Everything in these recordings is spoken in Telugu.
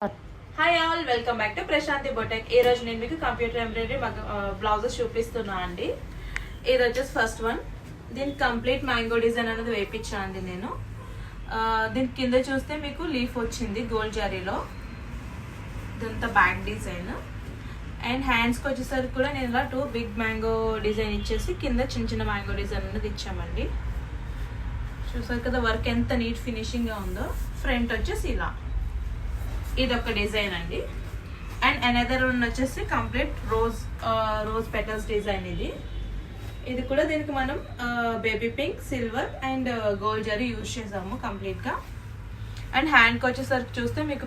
Hi all, welcome back to Prashanti బొటెక్. ఈ రోజు నేను మీకు కంప్యూటర్ ఎంబ్రాయిడరీ బ్లౌజెస్ చూపిస్తున్నా అండి. ఇది వచ్చేసి ఫస్ట్ వన్. దీనికి కంప్లీట్ మ్యాంగో డిజైన్ అనేది వేయించా అండి నేను. దీని కింద చూస్తే మీకు లీఫ్ వచ్చింది గోల్డ్ జరీలో. ఇదంతా బ్యాక్ డిజైన్. అండ్ హ్యాండ్స్కి వచ్చేసరికి కూడా నేను ఇలా 2 బిగ్ మ్యాంగో డిజైన్ ఇచ్చేసి కింద చిన్న చిన్న మ్యాంగో డిజైన్ అనేది ఇచ్చామండి. చూసారు కదా వర్క్ ఎంత నీట్ ఫినిషింగ్గా ఉందో. ఫ్రంట్ వచ్చేసి ఇలా ఇది ఒక డిజైన్ అండి. అండ్ అనదర్ వన్ వచ్చేసి కంప్లీట్ రోజ్ పెటల్స్ డిజైన్. ఇది కూడా దీనికి మనం baby pink, silver and gold zari use చేసాము కంప్లీట్ గా. అండ్ హ్యాండ్కి వచ్చేసరికి చూస్తే మీకు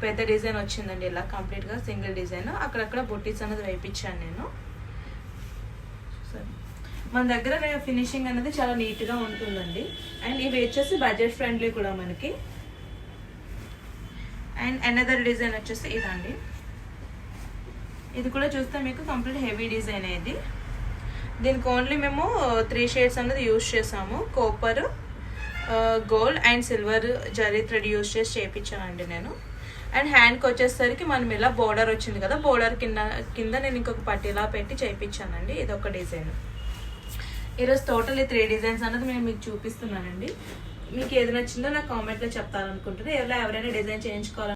పెద్ద డిజైన్ వచ్చిందండి. ఇలా కంప్లీట్ గా సింగిల్ డిజైన్. అక్కడక్కడ బొట్టీస్ అనేది వేయించాను నేను. మన దగ్గర ఫినిషింగ్ అనేది చాలా నీట్ గా ఉంటుందండి. అండ్ ఇవి వచ్చేసి బడ్జెట్ ఫ్రెండ్లీ కూడా మనకి. అండ్ అనదర్ డిజైన్ వచ్చేసి ఇదండి. ఇది కూడా చూస్తే మీకు కంప్లీట్ హెవీ డిజైన్ అయ్యేది. దీనికి ఓన్లీ మేము 3 షేడ్స్ అనేది యూజ్ చేసాము. Copper, gold and silver zari thread use చేసి చేయించానండి నేను. అండ్ హ్యాండ్కి వచ్చేసరికి మనం ఇలా బోర్డర్ వచ్చింది కదా, బోర్డర్ కింద నేను ఇంకొక పట్టీలా పెట్టి చేయించానండి. ఇది ఒక డిజైన్. ఈరోజు టోటల్ 3 డిజైన్స్ అనేది నేను మీకు చూపిస్తున్నానండి. మీకు ఏది నచ్చిందో నాకు కామెంట్లో చెప్తారనుకుంటున్నాను. ఎవరైనా డిజైన్ చేయించుకోవాలి